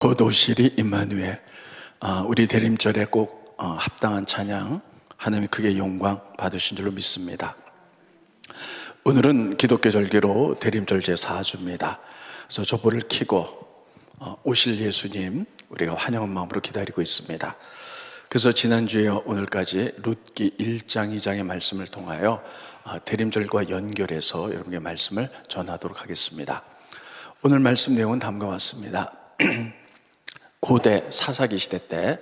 곧 오시리 임마누엘. 우리 대림절에 꼭 합당한 찬양, 하나님 크게 영광 받으신 줄로 믿습니다. 오늘은 기독교 절기로 대림절 제4주입니다. 그래서 촛불을 켜고 오실 예수님 우리가 환영한 마음으로 기다리고 있습니다. 그래서 지난주에 오늘까지 룻기 1장 2장의 말씀을 통하여 대림절과 연결해서 여러분께 말씀을 전하도록 하겠습니다. 오늘 말씀 내용은 다음과 같습니다. 고대 사사기 시대 때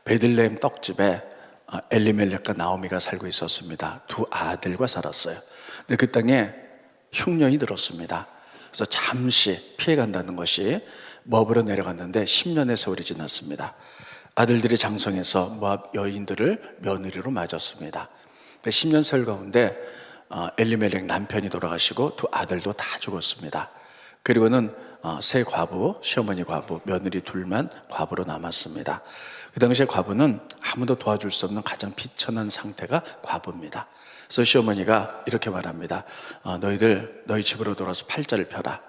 베들레헴 떡집에 엘리멜렉과 나오미가 살고 있었습니다. 두 아들과 살았어요. 근데 그 땅에 흉년이 들었습니다. 그래서 잠시 피해간다는 것이 모압으로 내려갔는데 10년의 세월이 지났습니다. 아들들이 장성해서 모압 여인들을 며느리로 맞았습니다. 10년 세월 가운데 엘리멜렉 남편이 돌아가시고 두 아들도 다 죽었습니다. 그리고는 세 과부, 시어머니 과부, 며느리 둘만 과부로 남았습니다. 그 당시에 과부는 아무도 도와줄 수 없는 가장 비천한 상태가 과부입니다. 그래서 시어머니가 이렇게 말합니다. 너희들 너희 집으로 돌아서 팔자를 펴라.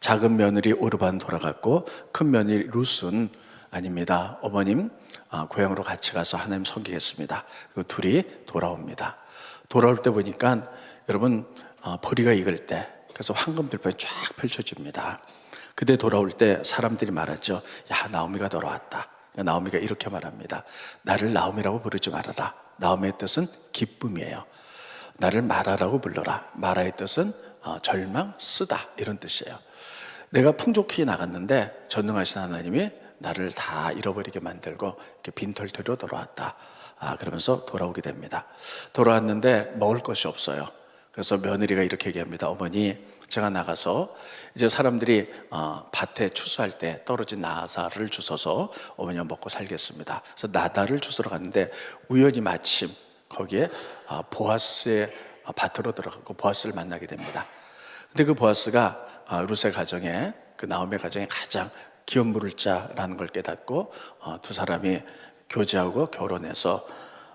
작은 며느리 오르반 돌아갔고 큰 며느리 룻은 아닙니다. 어머님 고향으로 같이 가서 하나님 섬기겠습니다. 그리고 둘이 돌아옵니다. 돌아올 때 보니까 여러분 보리가 익을 때, 그래서 황금들판이 쫙 펼쳐집니다. 그때 돌아올 때 사람들이 말하죠. 야, 나오미가 돌아왔다. 나오미가 이렇게 말합니다. 나를 나오미라고 부르지 말아라. 나오미의 뜻은 기쁨이에요. 나를 마라라고 불러라. 마라의 뜻은 절망, 쓰다, 이런 뜻이에요. 내가 풍족히 나갔는데 전능하신 하나님이 나를 다 잃어버리게 만들고 이렇게 빈털터리로 돌아왔다. 그러면서 돌아오게 됩니다. 돌아왔는데 먹을 것이 없어요. 그래서 며느리가 이렇게 얘기합니다. 어머니, 제가 나가서 이제 사람들이 밭에 추수할 때 떨어진 나사를 주워서 어머니가 먹고 살겠습니다. 그래서 나다를 주스러 갔는데 우연히 마침 거기에 보아스의 밭으로 들어가고 보아스를 만나게 됩니다. 근데 그 보아스가 룻의 가정에, 그 나오미의 가정에 가장 기업 물을 자라는 걸 깨닫고 두 사람이 교제하고 결혼해서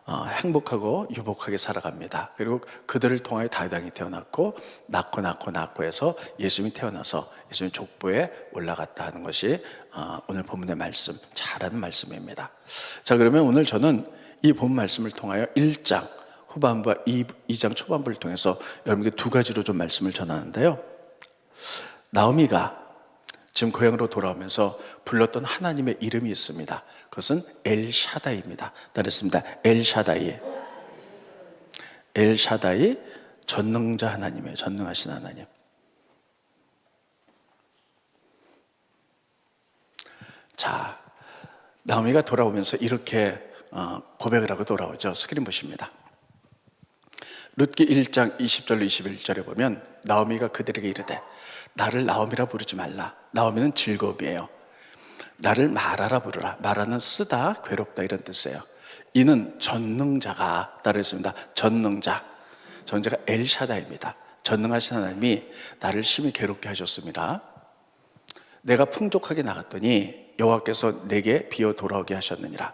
행복하고 유복하게 살아갑니다. 그리고 그들을 통하여 다윗왕이 태어났고 낳고 해서 예수님이 태어나서 예수님 족보에 올라갔다 하는 것이 오늘 본문의 말씀, 잘 아는 말씀입니다. 자, 그러면 오늘 저는 이 본 말씀을 통하여 1장 후반부와 2장 초반부를 통해서 여러분께 두 가지로 좀 말씀을 전하는데요. 나오미가 지금 고향으로 돌아오면서 불렀던 하나님의 이름이 있습니다. 그것은 엘샤다이입니다. 따르겠습니다. 엘샤다이. 엘샤다이, 전능자 하나님이에요. 전능하신 하나님. 자, 나오미가 돌아오면서 이렇게 고백을 하고 돌아오죠. 스크린 보십니다. 룻기 1장 20절로 21절에 보면 나오미가 그들에게 이르되 나를 나오미라 부르지 말라. 나오미는 즐거움이에요. 나를 마라라 부르라. 마라는 쓰다, 괴롭다, 이런 뜻이에요. 이는 전능자가 따르겠습니다. 전능자가 엘샤다입니다. 전능하신 하나님이 나를 심히 괴롭게 하셨습니다. 내가 풍족하게 나갔더니 여호와께서 내게 비어 돌아오게 하셨느니라.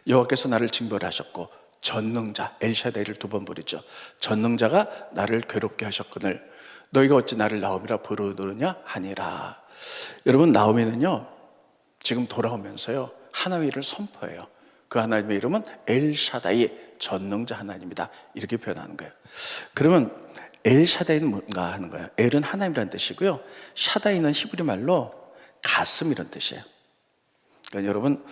여호와께서 나를 징벌하셨고 전능자, 엘샤다이를 두 번 부르죠. 전능자가 나를 괴롭게 하셨거늘 너희가 어찌 나를 나오미라 부르느냐 하니라. 여러분, 나오미는요 지금 돌아오면서요 하나님을 선포해요. 그 하나님의 이름은 엘샤다이, 전능자 하나님이다, 이렇게 표현하는 거예요. 그러면 엘샤다이는 뭔가 하는 거예요. 엘은 하나님이라는 뜻이고요, 샤다이는 히브리 말로 가슴, 이런 뜻이에요. 그러니까 여러분,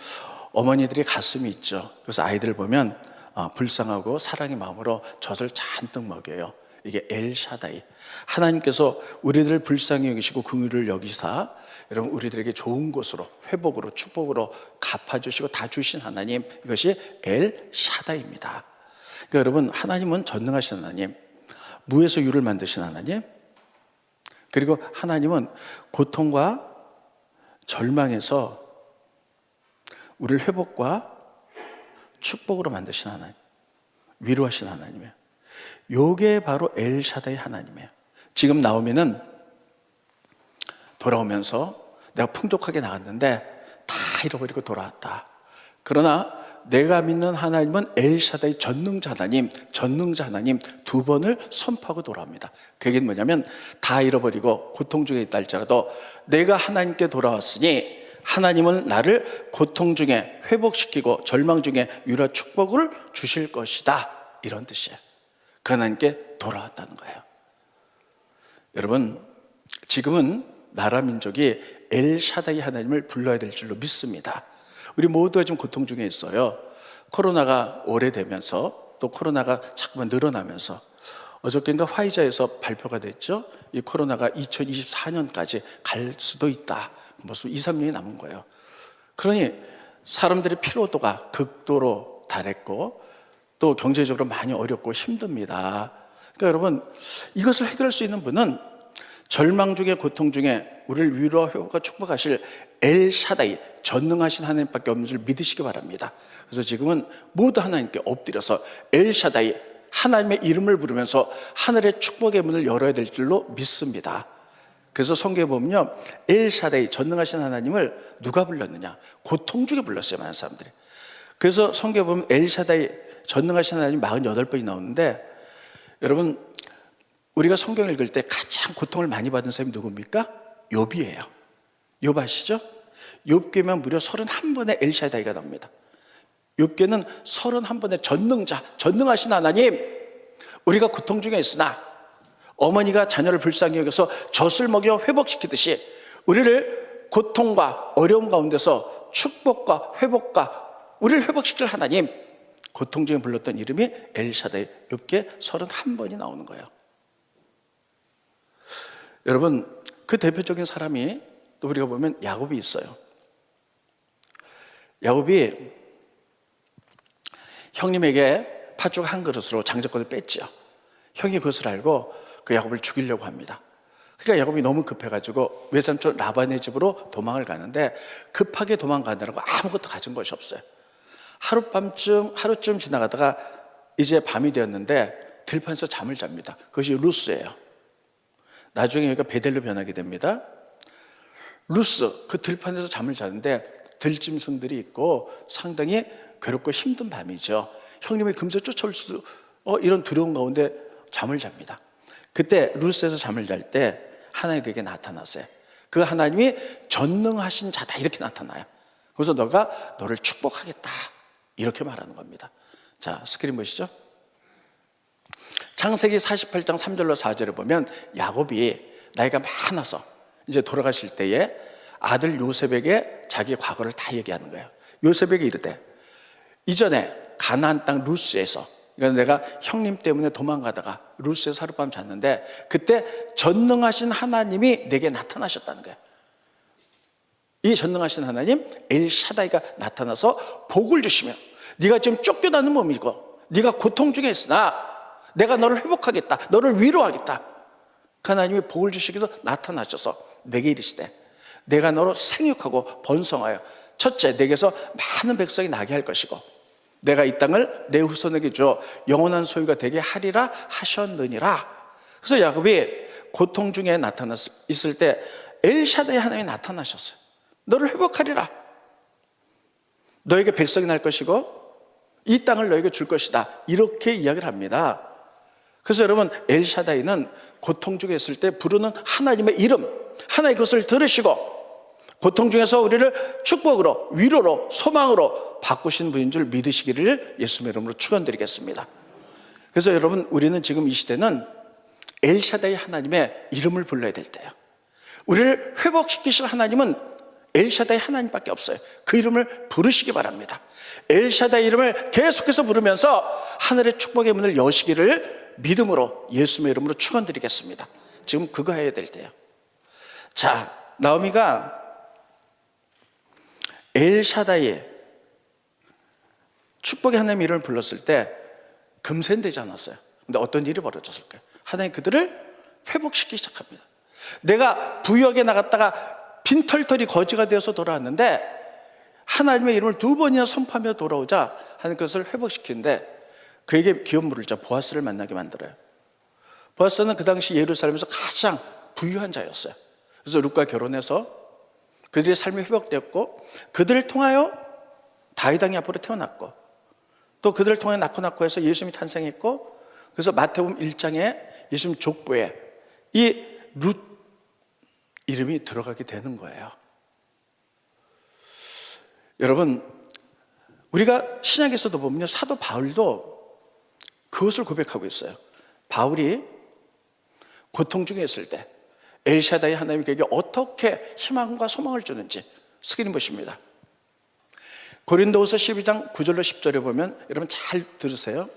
어머니들이 가슴이 있죠. 그래서 아이들 보면 불쌍하고 사랑의 마음으로 젖을 잔뜩 먹여요. 이게 엘샤다이. 하나님께서 우리들을 불쌍히 여기시고 긍휼을 여기사 여러분 우리들에게 좋은 것으로, 회복으로, 축복으로 갚아주시고 다 주신 하나님, 이것이 엘샤다이입니다. 그러니까 여러분, 하나님은 전능하신 하나님, 무에서 유를 만드신 하나님, 그리고 하나님은 고통과 절망에서 우리를 회복과 축복으로 만드신 하나님, 위로하신 하나님이에요. 요게 바로 엘샤다이 하나님이에요. 지금 나오미는 돌아오면서 내가 풍족하게 나갔는데 다 잃어버리고 돌아왔다. 그러나 내가 믿는 하나님은 엘샤다이, 전능자 하나님 두 번을 선포하고 돌아옵니다. 그 얘기는 뭐냐면 다 잃어버리고 고통 중에 있다 할지라도 내가 하나님께 돌아왔으니 하나님은 나를 고통 중에 회복시키고 절망 중에 위로와 축복을 주실 것이다, 이런 뜻이에요. 그 하나님께 돌아왔다는 거예요. 여러분, 지금은 나라 민족이 엘샤다이 하나님을 불러야 될 줄로 믿습니다. 우리 모두가 지금 고통 중에 있어요. 코로나가 오래되면서 또 코로나가 자꾸만 늘어나면서 어저께인가 화이자에서 발표가 됐죠. 이 코로나가 2024년까지 갈 수도 있다. 벌써 2, 3년이 남은 거예요. 그러니 사람들의 피로도가 극도로 달했고 또 경제적으로 많이 어렵고 힘듭니다. 그러니까 여러분, 이것을 해결할 수 있는 분은 절망 중에 고통 중에 우리를 위로와 회복과 축복하실 엘샤다이, 전능하신 하나님밖에 없는 줄 믿으시기 바랍니다. 그래서 지금은 모두 하나님께 엎드려서 엘샤다이, 하나님의 이름을 부르면서 하늘의 축복의 문을 열어야 될 줄로 믿습니다. 그래서 성경에 보면요, 엘샤다이, 전능하신 하나님을 누가 불렀느냐? 고통 중에 불렀어요, 많은 사람들이. 그래서 성경에 보면 엘샤다이, 전능하신 하나님 48번이 나오는데, 여러분, 우리가 성경을 읽을 때 가장 고통을 많이 받은 사람이 누굽니까? 욥이에요. 욥 아시죠? 욥기에만 무려 31번의 엘샤다이가 나옵니다. 욥기에는 31번의 전능자, 전능하신 하나님, 우리가 고통 중에 있으나 어머니가 자녀를 불쌍히 여겨서 젖을 먹여 회복시키듯이 우리를 고통과 어려움 가운데서 축복과 회복과 우리를 회복시킬 하나님, 고통 중에 불렀던 이름이 엘샤다이, 욥기에 31번이 나오는 거예요. 여러분, 그 대표적인 사람이 또 우리가 보면 야곱이 있어요. 야곱이 형님에게 팥죽 한 그릇으로 장자권을 뺐죠. 형이 그것을 알고 그 야곱을 죽이려고 합니다. 그러니까 야곱이 너무 급해가지고 외삼촌 라반의 집으로 도망을 가는데, 급하게 도망가느라고 아무것도 가진 것이 없어요. 하루쯤 지나가다가 이제 밤이 되었는데 들판에서 잠을 잡니다. 그것이 루스예요. 나중에 여기가 베델로 변하게 됩니다. 루스, 그 들판에서 잠을 자는데 들짐승들이 있고 상당히 괴롭고 힘든 밤이죠. 형님이 금세 쫓아올 수 이런 두려운 가운데 잠을 잡니다. 그때 루스에서 잠을 잘 때 하나님이 그에게 나타났어요. 그 하나님이 전능하신 자다, 이렇게 나타나요. 그래서 너가 너를 축복하겠다, 이렇게 말하는 겁니다. 자, 스크린 보시죠. 창세기 48장 3절로 4절에 보면 야곱이 나이가 많아서 이제 돌아가실 때에 아들 요셉에게 자기 과거를 다 얘기하는 거예요. 요셉에게 이르되, 이전에 가나안 땅 루스에서, 그러니까 내가 형님 때문에 도망가다가 루스에서 하룻밤 잤는데 그때 전능하신 하나님이 내게 나타나셨다는 거예요. 이 전능하신 하나님 엘샤다이가 나타나서 복을 주시며, 네가 지금 쫓겨나는 몸이고 네가 고통 중에 있으나 내가 너를 회복하겠다, 너를 위로하겠다. 그 하나님이 복을 주시기도 나타나셔서 내게 이르시되, 내가 너로 생육하고 번성하여 첫째 내게서 많은 백성이 나게 할 것이고 내가 이 땅을 내 후손에게 줘 영원한 소유가 되게 하리라 하셨느니라. 그래서 야곱이 고통 중에 있을 때 엘샤다이 하나님이 나타나셨어요. 너를 회복하리라, 너에게 백성이 날 것이고 이 땅을 너에게 줄 것이다, 이렇게 이야기를 합니다. 그래서 여러분, 엘샤다이는 고통 중에 있을 때 부르는 하나님의 이름, 하나님 그것을 들으시고 고통 중에서 우리를 축복으로, 위로로, 소망으로 바꾸신 분인 줄 믿으시기를 예수님의 이름으로 축원드리겠습니다. 그래서 여러분, 우리는 지금 이 시대는 엘샤다이 하나님의 이름을 불러야 될 때예요. 우리를 회복시키실 하나님은 엘샤다이 하나님밖에 없어요. 그 이름을 부르시기 바랍니다. 엘샤다이 이름을 계속해서 부르면서 하늘의 축복의 문을 여시기를 믿음으로 예수님의 이름으로 축원드리겠습니다. 지금 그거 해야 될 때예요. 자, 나오미가 엘샤다이, 축복의 하나님의 이름을 불렀을 때 금세는 되지 않았어요. 근데 어떤 일이 벌어졌을까요? 하나님 그들을 회복시키기 시작합니다. 내가 부역에 나갔다가 빈털털이 거지가 되어서 돌아왔는데 하나님의 이름을 2번이나 선포하며 돌아오자 하나님 그것을 회복시키는데 그에게 기업 물을 자 보아스를 만나게 만들어요. 보아스는 그 당시 예루살렘에서 가장 부유한 자였어요. 그래서 룻과 결혼해서 그들의 삶이 회복되었고 그들을 통하여 다윗 왕이 앞으로 태어났고 또 그들을 통해 낳고 해서 예수님이 탄생했고, 그래서 마태복음 1장에 예수님 족보에 이 룻 이름이 들어가게 되는 거예요. 여러분, 우리가 신약에서도 보면 사도 바울도 그것을 고백하고 있어요. 바울이 고통 중에 있을 때 엘샤다이 하나님이 그에게 어떻게 희망과 소망을 주는지 스크린 보십니다. 고린도후서 12장 9절로 10절에 보면, 여러분 잘 들으세요.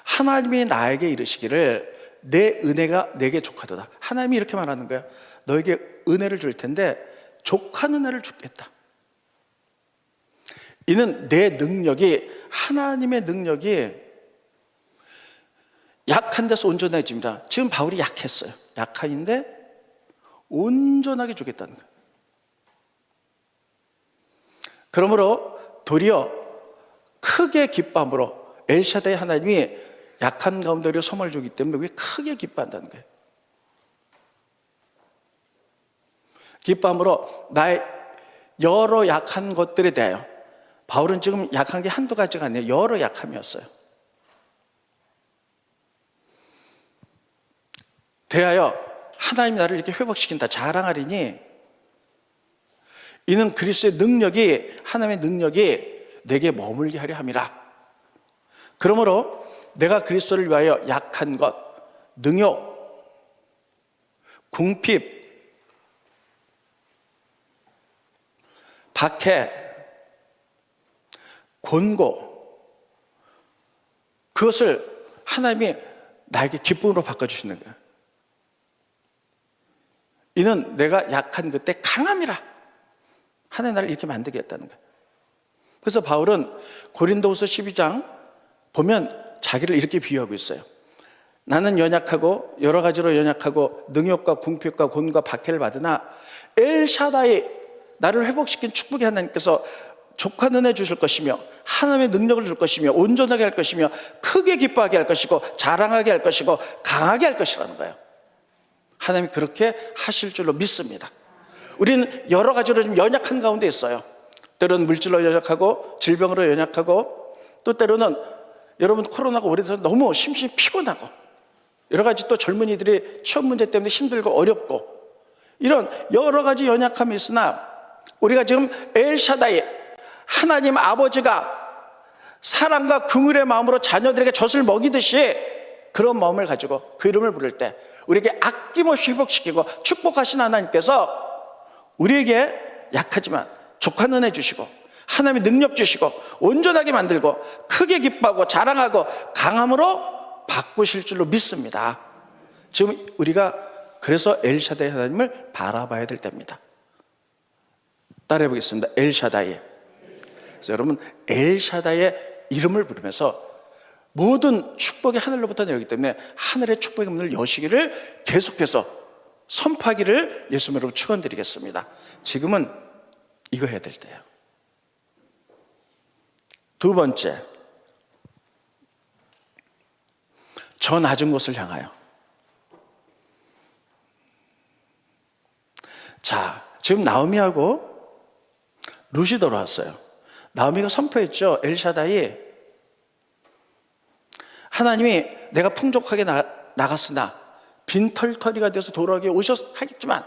하나님이 나에게 이르시기를 내 은혜가 내게 족하도다. 하나님이 이렇게 말하는 거예요. 너에게 은혜를 줄 텐데 족한 은혜를 주겠다. 이는 내 능력이, 하나님의 능력이 약한 데서 온전해집니다. 지금 바울이 약했어요. 약한인데 온전하게 주겠다는 거예요. 그러므로 도리어 크게 기뻐함으로, 엘샤다이 하나님이 약한 가운데 우리가 소망을 주기 때문에 우리가 크게 기뻐한다는 거예요. 기뻐함으로 나의 여러 약한 것들에 대하여, 바울은 지금 약한 게 한두 가지가 아니에요. 여러 약함이었어요. 대하여 하나님이 나를 이렇게 회복시킨다, 자랑하리니 이는 그리스도의 능력이, 하나님의 능력이 내게 머물게 하려 함이라. 그러므로 내가 그리스도를 위하여 약한 것, 능욕, 궁핍, 박해, 곤고, 그것을 하나님이 나에게 기쁨으로 바꿔주시는 거예요. 이는 내가 약한 그때 강함이라. 하나님 나를 이렇게 만들겠다는 거예요. 그래서 바울은 고린도후서 12장 보면 자기를 이렇게 비유하고 있어요. 나는 연약하고 여러 가지로 연약하고 능욕과 궁핍과 곤과 박해를 받으나 엘샤다이, 나를 회복시킨 축복의 하나님께서 족한 은혜 주실 것이며 하나님의 능력을 줄 것이며 온전하게 할 것이며 크게 기뻐하게 할 것이고 자랑하게 할 것이고 강하게 할 것이라는 거예요. 하나님이 그렇게 하실 줄로 믿습니다. 우리는 여러 가지로 좀 연약한 가운데 있어요. 때로는 물질로 연약하고 질병으로 연약하고, 또 때로는 여러분 코로나가 오래돼서 너무 심심히 피곤하고, 여러 가지 또 젊은이들이 취업 문제 때문에 힘들고 어렵고, 이런 여러 가지 연약함이 있으나 우리가 지금 엘샤다이, 하나님 아버지가 사랑과 긍휼의 마음으로 자녀들에게 젖을 먹이듯이 그런 마음을 가지고 그 이름을 부를 때 우리에게 아낌없이 회복시키고 축복하신 하나님께서 우리에게 약하지만 족한 은혜 주시고 하나님의 능력 주시고 온전하게 만들고 크게 기뻐하고 자랑하고 강함으로 바꾸실 줄로 믿습니다. 지금 우리가 그래서 엘샤다이 하나님을 바라봐야 될 때입니다. 따라해 보겠습니다. 엘샤다이. 그래서 여러분, 엘샤다이의 이름을 부르면서 모든 축복이 하늘로부터 내려오기 때문에 하늘의 축복의 문을 여시기를 계속해서 선포하기를 예수님으로 축원드리겠습니다. 지금은 이거 해야 될 때예요. 두 번째, 저 낮은 곳을 향하여. 자, 지금 나오미하고 룻이 돌아왔어요. 나오미가 선포했죠. 엘샤다이, 하나님이 내가 풍족하게 나갔으나 빈털터리가 돼서 돌아오게 오셨겠지만,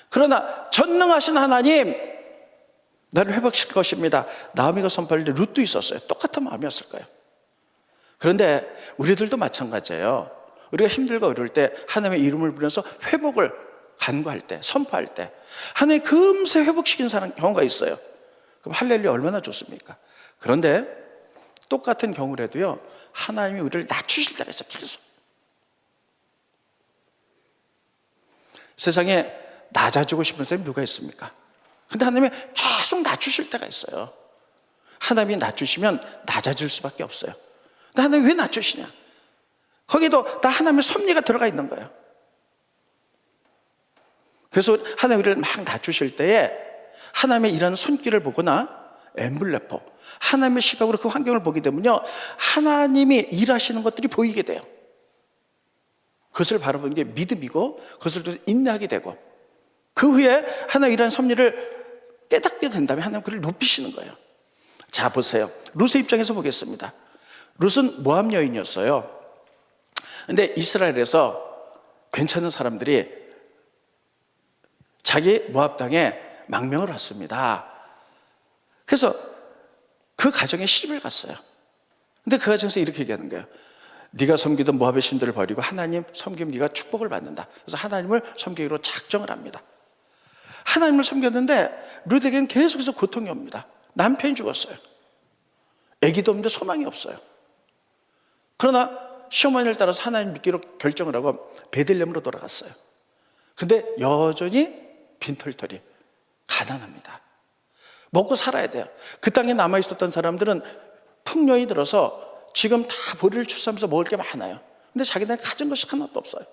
그러나 전능하신 하나님 나를 회복시킬 것입니다. 나오미가 선포할 때 룻도 있었어요. 똑같은 마음이었을 거예요. 그런데 우리들도 마찬가지예요. 우리가 힘들고 어려울 때 하나님의 이름을 부르면서 회복을 간구할 때, 선포할 때 하나님이 금세 회복시킨 경우가 있어요. 그럼 할렐루야 얼마나 좋습니까? 그런데 똑같은 경우라도요, 하나님이 우리를 낮추실 때가 있어요. 계속. 세상에 낮아지고 싶은 사람이 누가 있습니까? 근데 하나님이 계속 낮추실 때가 있어요. 하나님이 낮추시면 낮아질 수밖에 없어요. 근데 하나님이 왜 낮추시냐? 거기도 다 하나님의 섭리가 들어가 있는 거예요. 그래서 하나님이 우리를 막 낮추실 때에 하나님의 일하는 손길을 보거나 엠블레포, 하나님의 시각으로 그 환경을 보게 되면요, 하나님이 일하시는 것들이 보이게 돼요. 그것을 바라보는 게 믿음이고, 그것을 또 인내하게 되고, 그 후에 하나님의 일하는 섭리를 깨닫게 된다면 하나님 그를 높이시는 거예요. 자, 보세요. 룻의 입장에서 보겠습니다. 룻은 모압 여인이었어요. 근데 이스라엘에서 괜찮은 사람들이 자기 모압 땅에 망명을 왔습니다. 그래서 그 가정에 시집을 갔어요. 근데 그 가정에서 이렇게 얘기하는 거예요. 네가 섬기던 모압의 신들을 버리고 하나님 섬기면 네가 축복을 받는다. 그래서 하나님을 섬기기로 작정을 합니다. 하나님을 섬겼는데 룻에게는 계속해서 고통이 옵니다. 남편이 죽었어요. 아기도 없는데 소망이 없어요. 그러나 시어머니를 따라서 하나님 믿기로 결정을 하고 베들레헴으로 돌아갔어요. 근데 여전히 빈털터리, 가난합니다. 먹고 살아야 돼요. 그 땅에 남아있었던 사람들은 풍년이 들어서 지금 다 보리를 추수하면서 먹을 게 많아요. 근데 자기네는 가진 것이 하나도 없어요.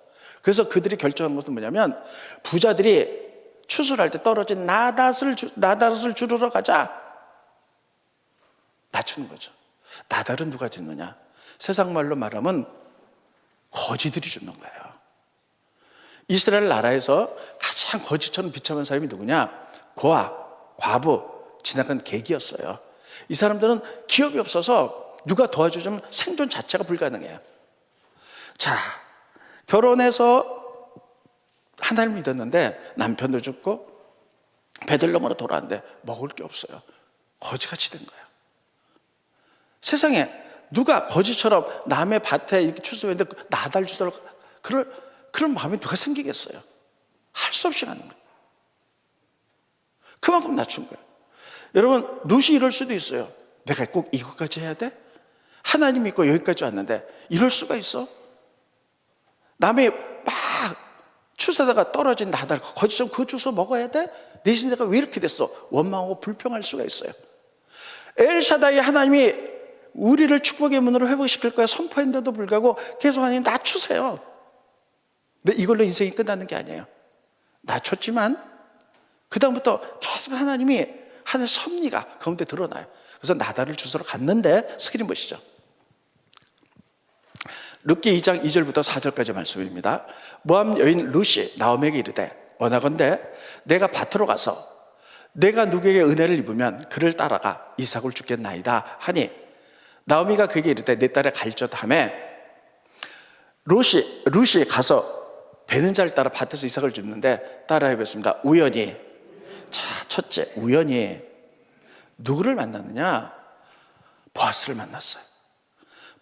그래서 그들이 결정한 것은 뭐냐면 부자들이 추수를 할 때 떨어진 나닷을 주르러 가자. 낮추는 거죠. 나달은 누가 짓느냐? 세상 말로 말하면 거지들이 주는 거예요. 이스라엘 나라에서 가장 거지처럼 비참한 사람이 누구냐? 고아, 과부, 지나간 객이었어요. 이 사람들은 기업이 없어서 누가 도와주자면 생존 자체가 불가능해요. 자, 결혼해서 하나님을 믿었는데 남편도 죽고 베들레헴으로 돌아왔는데 먹을 게 없어요. 거지같이 된 거예요. 세상에 누가 거지처럼 남의 밭에 이렇게 추수했는데 나달 주소를 그런 마음이 누가 생기겠어요? 할 수 없이 가는 거예요. 그만큼 낮춘 거예요. 여러분, 룻이 이럴 수도 있어요. 내가 꼭 이것까지 해야 돼? 하나님 믿고 여기까지 왔는데 이럴 수가 있어? 남의 막 추수하다가 떨어진 나달 거지처럼 그 주소 먹어야 돼? 내 신세가 왜 이렇게 됐어? 원망하고 불평할 수가 있어요. 엘샤다이 하나님이 우리를 축복의 문으로 회복시킬 거야 선포했는데도 불구하고 계속 하나님 낮추세요. 근데 이걸로 인생이 끝나는 게 아니에요. 낮췄지만 그 다음부터 계속 하나님이 하늘 섭리가 가운데 드러나요. 그래서 나달을 주소로 갔는데 스크린 보시죠. 룻기 2장 2절부터 4절까지 말씀입니다. 모압 여인 룻이 나오미에게 이르되 원하건대 내가 밭으로 가서 내가 누구에게 은혜를 입으면 그를 따라가 이삭을 주겠나이다 하니 나오미가 그에게 이르되 내 딸의 갈젓하매 룻이 가서 베는 자를 따라 밭에서 이삭을 줍는데 따라해 보겠습니다. 우연히, 자, 첫째 우연히 누구를 만났느냐? 보아스를 만났어요.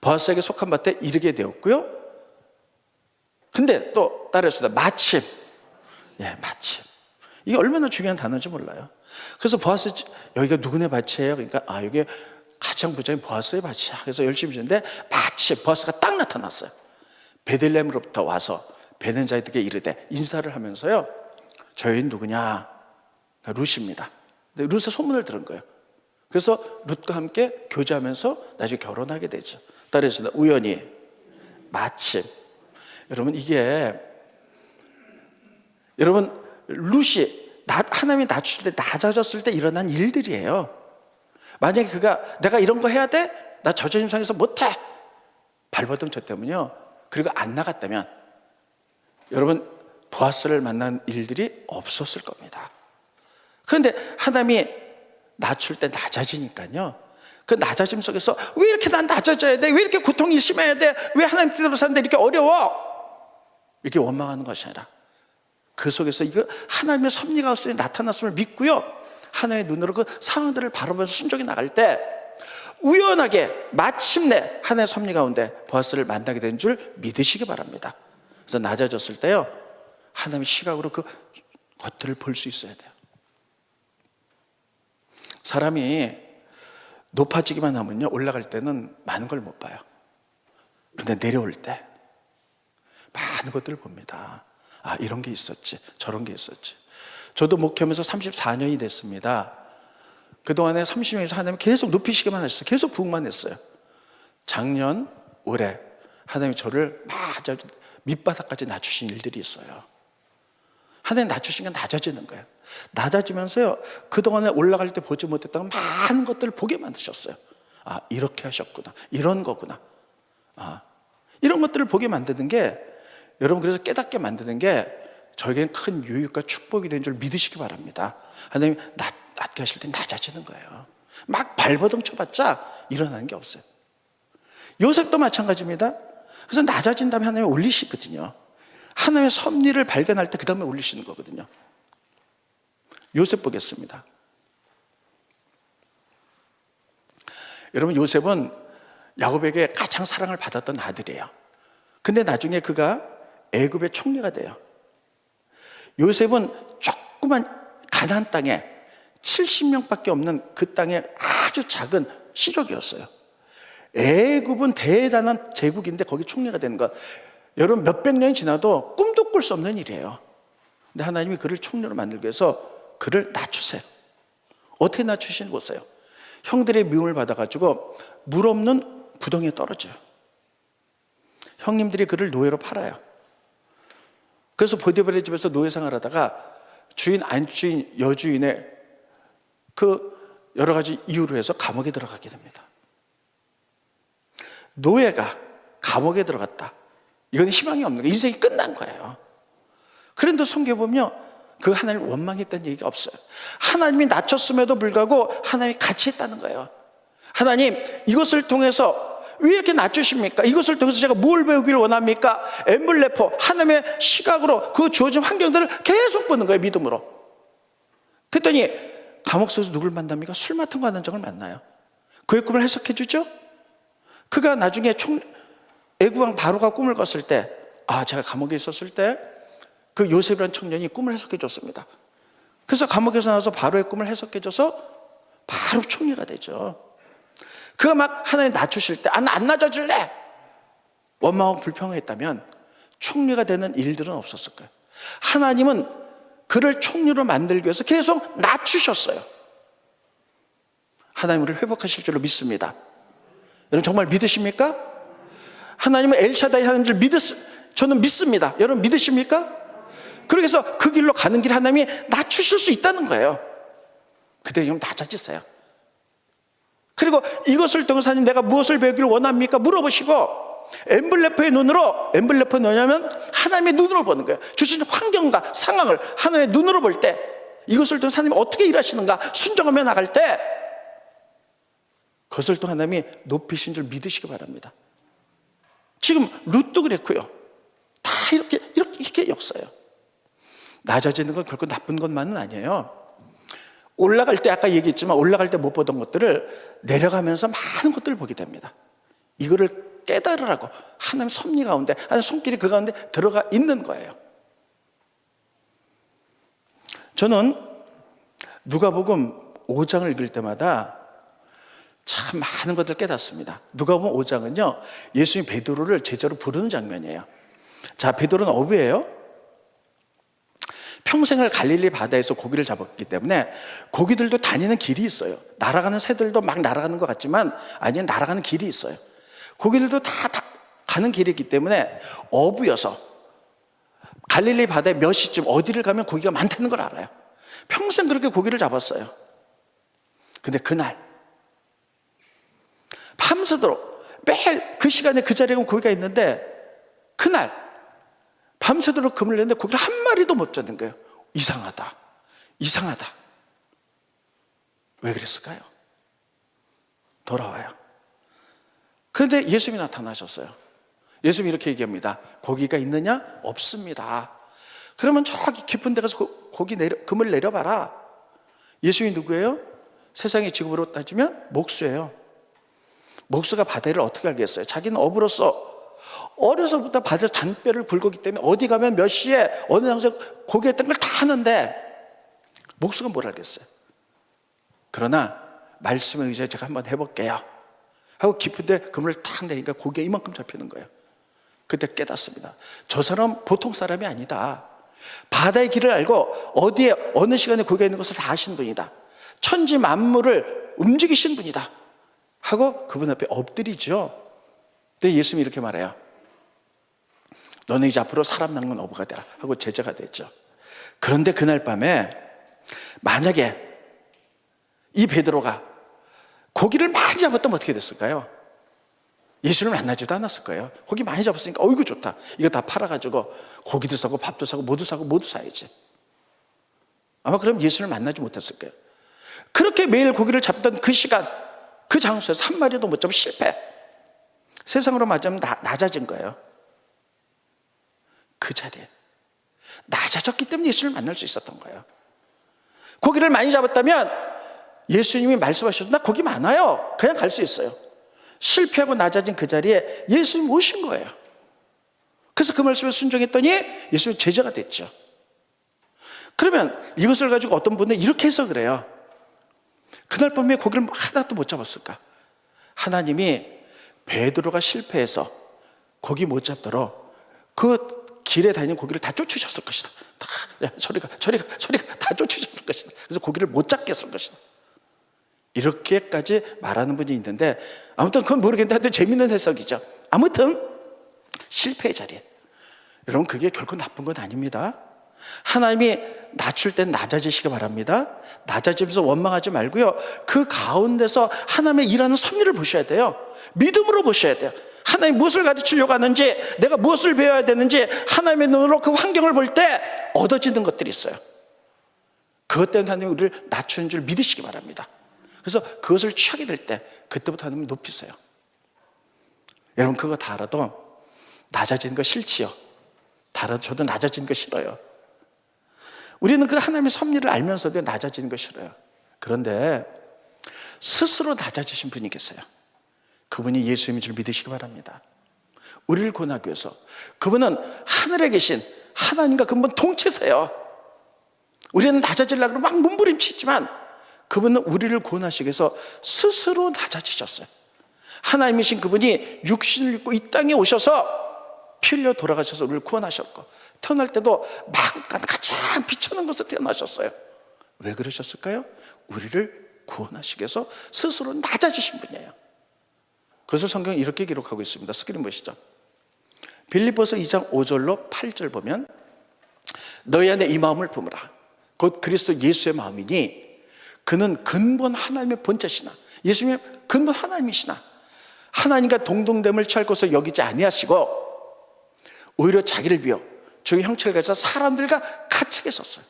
보아스에게 속한 밭에 이르게 되었고요. 근데 또 따라했습니다. 마침, 마침. 이게 얼마나 중요한 단어인지 몰라요. 그래서 보아스, 여기가 누구네 밭이에요? 그러니까 여기 가장 부자인 보아스의 밭이야. 그래서 열심히 주는데 마침 보아스가 딱 나타났어요. 베들레헴으로부터 와서 베는 자들에게 이르되 인사를 하면서요. 저 여인 누구냐? 룻입니다. 룻의 소문을 들은 거예요. 그래서 룻과 함께 교제하면서 나중에 결혼하게 되죠. 따라했습니다. 우연히, 마침. 여러분 이게 여러분 룻이 하나님이 낮추실 때 낮아졌을 때 일어난 일들이에요. 만약에 그가 내가 이런 거 해야 돼? 나 저주님 상에서 못해. 발버둥 쳤다면요. 그리고 안 나갔다면 여러분 보아스를 만난 일들이 없었을 겁니다. 그런데 하나님이 낮출 때 낮아지니까요. 그 낮아짐 속에서 왜 이렇게 난 낮아져야 돼? 왜 이렇게 고통이 심해야 돼? 왜 하나님 뜻대로 사는데 이렇게 어려워? 이렇게 원망하는 것이 아니라 그 속에서 이거 하나님의 섭리가 나타났음을 믿고요. 하나님의 눈으로 그 상황들을 바라보면서 순종해 나갈 때 우연하게 마침내 하나님의 섭리 가운데 보아스를 만나게 된 줄 믿으시기 바랍니다. 그래서 낮아졌을 때요. 하나님의 시각으로 그 것들을 볼 수 있어야 돼요. 사람이 높아지기만 하면요. 올라갈 때는 많은 걸 못 봐요. 근데 내려올 때 많은 것들을 봅니다. 이런 게 있었지. 저런 게 있었지. 저도 목회하면서 34년이 됐습니다. 그동안에 30년에서 하나님 계속 높이시기만 하셨어요. 계속 부흥만 했어요. 작년, 올해 하나님이 저를 아주 밑바닥까지 낮추신 일들이 있어요. 하나님 낮추신 건 낮아지는 거예요. 낮아지면서요. 그동안에 올라갈 때 보지 못했던 많은 것들을 보게 만드셨어요. 이렇게 하셨구나. 이런 거구나. 이런 것들을 보게 만드는 게 여러분 그래서 깨닫게 만드는 게 저에게는 큰 유익과 축복이 된 줄 믿으시기 바랍니다. 하나님 낮게 하실 때 낮아지는 거예요. 막 발버둥 쳐봤자 일어나는 게 없어요. 요셉도 마찬가지입니다. 그래서 낮아진 다음에 하나님이 올리시거든요. 하나님의 섭리를 발견할 때 그 다음에 올리시는 거거든요. 요셉 보겠습니다. 여러분, 요셉은 야곱에게 가장 사랑을 받았던 아들이에요. 근데 나중에 그가 애굽의 총리가 돼요. 요셉은 조그만 가나안 땅에 70명밖에 없는 그 땅에 아주 작은 시족이었어요. 애굽은 대단한 제국인데 거기 총리가 되는 것, 여러분 몇백 년이 지나도 꿈도 꿀 수 없는 일이에요. 근데 하나님이 그를 총리로 만들기 위해서 그를 낮추세요. 어떻게 낮추시는 거 보세요. 형들의 미움을 받아가지고 물 없는 구덩이에 떨어져요. 형님들이 그를 노예로 팔아요. 그래서 보디발의 집에서 노예 생활을 하다가 주인 안주인 여주인의 그 여러 가지 이유로 해서 감옥에 들어가게 됩니다. 노예가 감옥에 들어갔다, 이건 희망이 없는 거예요. 인생이 끝난 거예요. 그런데 성경에 보면 그 하나님을 원망했다는 얘기가 없어요. 하나님이 낮췄음에도 불구하고 하나님이 같이 했다는 거예요. 하나님, 이것을 통해서 왜 이렇게 낮추십니까? 이것을 통해서 제가 뭘 배우기를 원합니까? 엠블레포, 하나님의 시각으로 그 주어진 환경들을 계속 보는 거예요, 믿음으로. 그랬더니 감옥 속에서 누굴 만납니까? 술 맡은 관원장을 만나요. 그의 꿈을 해석해 주죠. 그가 나중에 애국왕 바로가 꿈을 꿨을 때, 제가 감옥에 있었을 때 그 요셉이라는 청년이 꿈을 해석해 줬습니다. 그래서 감옥에서 나와서 바로의 꿈을 해석해 줘서 바로 총리가 되죠. 그가 막 하나님 낮추실 때, 안 낮아질래, 원망하고 불평했다면 총리가 되는 일들은 없었을 거예요. 하나님은 그를 총리로 만들기 위해서 계속 낮추셨어요. 하나님을 회복하실 줄로 믿습니다. 여러분 정말 믿으십니까? 하나님은 엘샤다이 하나님 줄 저는 믿습니다. 여러분 믿으십니까? 그래서 그 길로 가는 길 하나님이 낮추실 수 있다는 거예요. 그때 좀 낮아지세요. 그리고 이것을 통해서 하나님, 내가 무엇을 배우기를 원합니까? 물어보시고 엠블레퍼의 눈으로, 엠블레퍼 뭐냐면 하나님의 눈으로 보는 거예요. 주신 환경과 상황을 하나님의 눈으로 볼 때, 이것을 통해서 하나님이 어떻게 일하시는가 순종하며 나갈 때 그것을 또 하나님이 높이신 줄 믿으시기 바랍니다. 지금 룻도 그랬고요. 다 이렇게 역사예요. 낮아지는 건 결코 나쁜 것만은 아니에요. 올라갈 때, 아까 얘기했지만 올라갈 때 못 보던 것들을 내려가면서 많은 것들을 보게 됩니다. 이거를 깨달으라고 하나님 섭리 가운데, 하나님 손길이 그 가운데 들어가 있는 거예요. 저는 누가복음 5장을 읽을 때마다 참 많은 것들을 깨닫습니다. 누가복음 5장은요, 예수님 베드로를 제자로 부르는 장면이에요. 자, 베드로는 어부예요. 평생을 갈릴리 바다에서 고기를 잡았기 때문에 고기들도 다니는 길이 있어요. 날아가는 새들도 막 날아가는 것 같지만 아니면 날아가는 길이 있어요. 고기들도 다 가는 길이 있기 때문에 어부여서 갈릴리 바다에 몇 시쯤 어디를 가면 고기가 많다는 걸 알아요. 평생 그렇게 고기를 잡았어요. 근데 그날 밤새도록 매일 그 시간에 그 자리에 고기가 있는데, 그날 밤새도록 금을 냈는데 고기를 한 마리도 못 잡는 거예요. 이상하다. 왜 그랬을까요? 돌아와요. 그런데 예수님이 나타나셨어요. 예수님이 이렇게 얘기합니다. 고기가 있느냐? 없습니다. 그러면 저기 깊은 데 가서 금을 내려봐라. 예수님이 누구예요? 세상의 직업으로 따지면 목수예요. 목수가 바다를 어떻게 알겠어요? 자기는 어부로서 어려서부터 바다에서 잔뼈를 굵었기 때문에 어디 가면 몇 시에 어느 장소에 고기 했던 걸 다 하는데 목수가 뭘 알겠어요? 그러나 말씀에 의지해 제가 한번 해볼게요 하고 깊은데 그물을 탁 내니까 고기가 이만큼 잡히는 거예요. 그때 깨닫습니다. 저 사람은 보통 사람이 아니다. 바다의 길을 알고 어디에 어느 시간에 고기가 있는 것을 다 아시는 분이다. 천지 만물을 움직이신 분이다 하고 그분 앞에 엎드리죠. 근데 예수님이 이렇게 말해요. 너는 이제 앞으로 사람 낚는 어부가 되라 하고 제자가 됐죠. 그런데 그날 밤에 만약에 이 베드로가 고기를 많이 잡았다면 어떻게 됐을까요? 예수를 만나지도 않았을 거예요. 고기 많이 잡았으니까 어이구 좋다, 이거 다 팔아가지고 고기도 사고 밥도 사고 모두 사야지. 아마 그럼 예수를 만나지 못했을 거예요. 그렇게 매일 고기를 잡던 그 시간, 그 장소에서 한 마리도 못 잡으면 실패. 세상으로 맞으면 낮아진 거예요. 그 자리에 낮아졌기 때문에 예수를 만날 수 있었던 거예요. 고기를 많이 잡았다면 예수님이 말씀하셔서 나 거기 많아요, 그냥 갈 수 있어요. 실패하고 낮아진 그 자리에 예수님이 오신 거예요. 그래서 그 말씀에 순종했더니 예수님이 제자가 됐죠. 그러면 이것을 가지고 어떤 분은 이렇게 해서 그래요. 그날 밤에 고기를 하나도 못 잡았을까? 하나님이 베드로가 실패해서 고기 못 잡도록 그 길에 다니는 고기를 다 쫓으셨을 것이다. 다, 야, 저리가 다 쫓으셨을 것이다. 그래서 고기를 못 잡게 했을 것이다. 이렇게까지 말하는 분이 있는데, 아무튼 그건 모르겠는데 하여튼 재밌는 해석이죠. 아무튼 실패의 자리에, 여러분 그게 결코 나쁜 건 아닙니다. 하나님이 낮출 땐 낮아지시기 바랍니다. 낮아지면서 원망하지 말고요, 그 가운데서 하나님의 일하는 섭리를 보셔야 돼요. 믿음으로 보셔야 돼요. 하나님이 무엇을 가르치려고 하는지, 내가 무엇을 배워야 되는지 하나님의 눈으로 그 환경을 볼 때 얻어지는 것들이 있어요. 그것 때문에 하나님이 우리를 낮추는 줄 믿으시기 바랍니다. 그래서 그것을 취하게 될 때 그때부터 하나님이 높이세요. 여러분 그거 다 알아도 낮아지는 거 싫지요? 다 알아도 저도 낮아지는 거 싫어요. 우리는 그 하나님의 섭리를 알면서도 낮아지는 거 싫어요. 그런데 스스로 낮아지신 분이 계세요. 그분이 예수님인 줄 믿으시기 바랍니다. 우리를 구원하기 위해서, 그분은 하늘에 계신 하나님과 근본 동체세요. 우리는 낮아지려고 막 몸부림치지만 그분은 우리를 구원하시기 위해서 스스로 낮아지셨어요. 하나님이신 그분이 육신을 입고 이 땅에 오셔서 피 흘려 돌아가셔서 우리를 구원하셨고, 태어날 때도 마음껏 가장 비천한 것을 태어나셨어요. 왜 그러셨을까요? 우리를 구원하시기 위해서 스스로 낮아지신 분이에요. 그래서 성경은 이렇게 기록하고 있습니다. 스크린 보시죠. 빌립보서 2장 5절로 8절 보면, 너희 안에 이 마음을 품으라. 곧 그리스도 예수의 마음이니 그는 근본 하나님의 본체시나, 예수님의 근본 하나님이시나, 하나님과 동등됨을 취할 것을 여기지 아니하시고 오히려 자기를 비워 종의 형체를 가져서 사람들과 같이 계셨어요.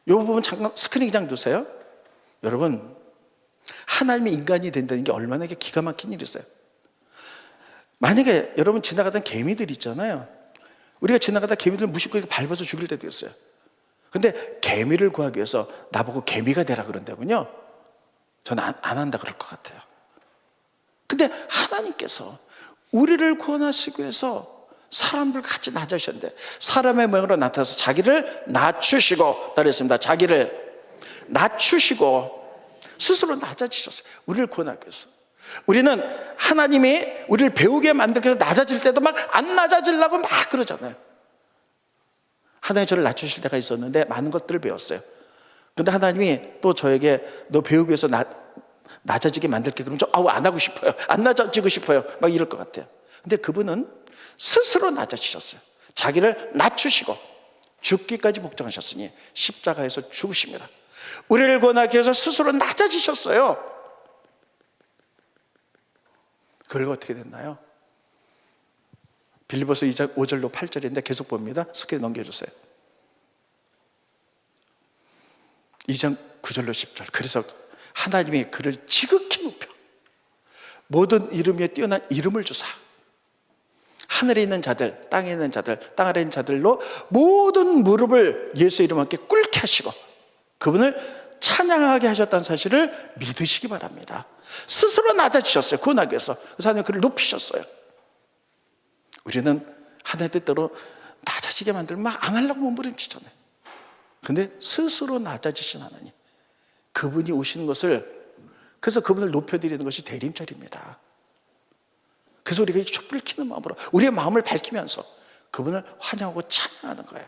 이 부분 잠깐 스크린 그냥 두세요. 여러분, 하나님의 인간이 된다는 게 얼마나 기가 막힌 일이세요. 만약에 여러분 지나가던 개미들 있잖아요. 우리가 지나가다 개미들 무심코 밟아서 죽일 때도 있어요. 근데 개미를 구하기 위해서 나보고 개미가 되라 그런다면요, 저는 안 한다 그럴 것 같아요. 근데 하나님께서 우리를 구원하시기 위해서 사람들 같이 낮으셨는데, 사람의 모양으로 나타나서 자기를 낮추시고, 따르겠습니다. 자기를 낮추시고 스스로 낮아지셨어요. 우리를 구원하기 위해서. 우리는 하나님이 우리를 배우게 만들기 위해서 낮아질 때도 막 안 낮아지려고 막 그러잖아요. 하나님이 저를 낮추실 때가 있었는데 많은 것들을 배웠어요. 근데 하나님이 또 저에게 너 배우기 위해서 낮아지게 만들게 그러면 좀 안 하고 싶어요. 안 낮아지고 싶어요. 막 이럴 것 같아요. 근데 그분은 스스로 낮아지셨어요. 자기를 낮추시고 죽기까지 복종하셨으니 십자가에서 죽으십니다. 우리를 구원하기 위해서 스스로 낮아지셨어요. 그리고 어떻게 됐나요? 빌립보서 2장 5절로 8절인데 계속 봅니다. 스크린 넘겨주세요. 2장 9절로 10절. 그래서 하나님이 그를 지극히 높여 모든 이름 위에 뛰어난 이름을 주사 하늘에 있는 자들, 땅에 있는 자들, 땅 아래 있는 자들로 모든 무릎을 예수 이름 함께 꿇게 하시고 그분을 찬양하게 하셨다는 사실을 믿으시기 바랍니다. 스스로 낮아지셨어요. 구원하기 위해서. 그래서 하나님 그를 높이셨어요. 우리는 하나님의 뜻대로 낮아지게 만들면 막 안 하려고 몸부림치잖아요. 근데 스스로 낮아지신 하나님, 그분이 오시는 것을, 그래서 그분을 높여드리는 것이 대림절입니다. 그래서 우리가 이 촛불을 켜는 마음으로 우리의 마음을 밝히면서 그분을 환영하고 찬양하는 거예요.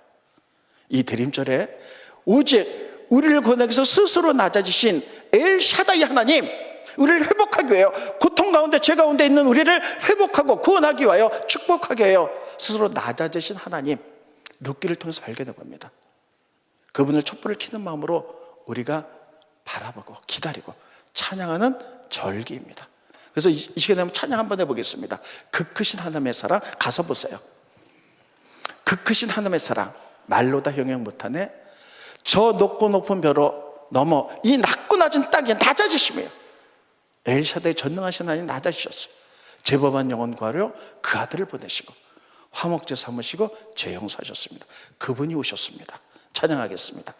이 대림절에 오직 우리를 구원하기 위해서 스스로 낮아지신 엘샤다이 하나님, 우리를 회복하기 위하여, 고통 가운데 죄 가운데 있는 우리를 회복하고 구원하기 위하여, 축복하기 위하여 스스로 낮아지신 하나님, 룻기를 통해서 발견해 봅니다. 그분을 촛불을 켜는 마음으로 우리가 바라보고 기다리고 찬양하는 절기입니다. 그래서 이 시간에 한번 찬양 한번 해보겠습니다. 그 크신 하나님의 사랑, 가서 보세요. 그 크신 하나님의 사랑 말로 다 형용 못하네. 저 높고 높은 벼로 넘어 이 낮고 낮은 땅에 낮아지심이에요. 엘샤다의 전능하신 하나님 낮아지셨어요. 제법한 영혼 구하려 그 아들을 보내시고 화목제 삼으시고 죄 용서하셨습니다. 그분이 오셨습니다. 찬양하겠습니다.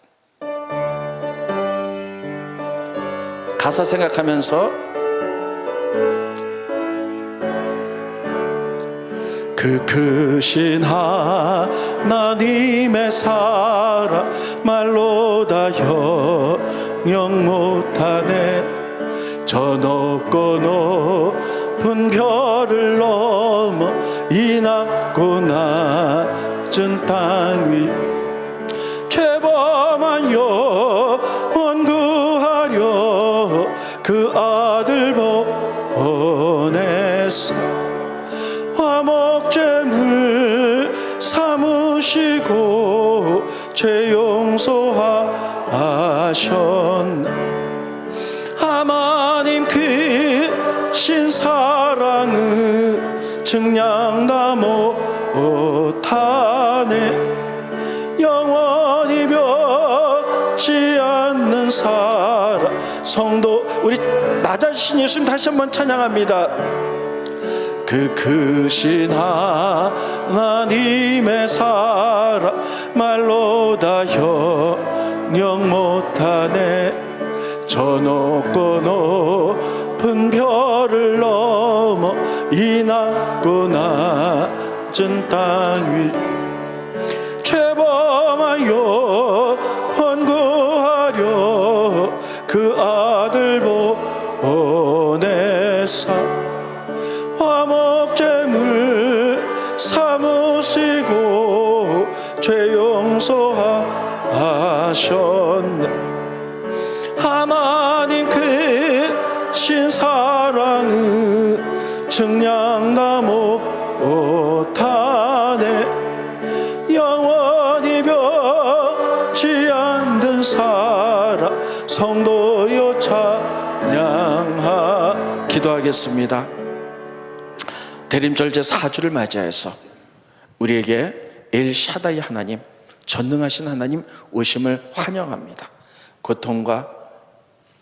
가사 생각하면서 그 크신 하나님의 사랑 말로 다 형용 못하네. 저 높고 높은 별을 넘어 이 낮고 낮은 땅 위 죄범한 영혼 구하려 그 아들 보내사 화목제물 삼으시고 죄 용서하셨네. 하나님 크신 사랑은 증량 다 못하네. 영원히 변치 않는 사랑. 성도 우리 나 자신 예수님 다시 한번 찬양합니다. 그 크신 하나님의 사랑 말로 다 형용 못하네. 저 높고 높은 별을 넘어 이 낮고 낮은 땅 위 죄범한 영혼 구하려 그 아들 보내사 화목제물 삼으시고 죄 용서하셨네. 하나님 크신 사랑은 증량 다 못하네. 영원히 변치 않는 사랑. 성도여 찬양하. 기도하겠습니다. 대림절 제4주를 맞이해서 우리에게 엘샤다이 하나님, 전능하신 하나님 오심을 환영합니다. 고통과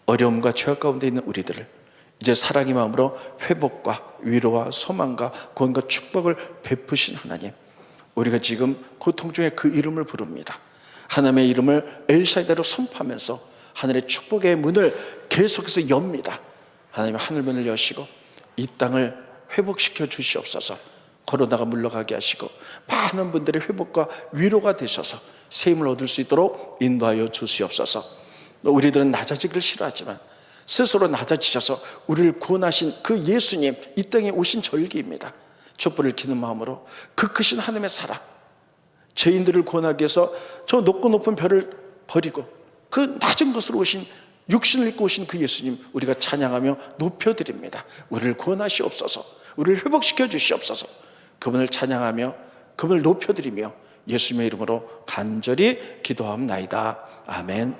어려움과 죄악 가운데 있는 우리들을 이제 사랑의 마음으로 회복과 위로와 소망과 구원과 축복을 베푸신 하나님, 우리가 지금 고통 중에 그 이름을 부릅니다. 하나님의 이름을 엘샤다이로 선포하면서 하늘의 축복의 문을 계속해서 엽니다. 하나님 하늘 문을 여시고 이 땅을 회복시켜 주시옵소서. 코로나가 물러가게 하시고 많은 분들의 회복과 위로가 되셔서 새 힘을 얻을 수 있도록 인도하여 주시옵소서. 우리들은 낮아지기를 싫어하지만 스스로 낮아지셔서 우리를 구원하신 그 예수님, 이 땅에 오신 절기입니다. 촛불을 켜는 마음으로 그 크신 하나님의 사랑, 죄인들을 구원하기 위해서 저 높고 높은 별을 버리고 그 낮은 곳으로 오신, 육신을 입고 오신 그 예수님 우리가 찬양하며 높여드립니다. 우리를 구원하시옵소서. 우리를 회복시켜 주시옵소서. 그분을 찬양하며 그분을 높여드리며 예수님의 이름으로 간절히 기도하옵나이다. 아멘.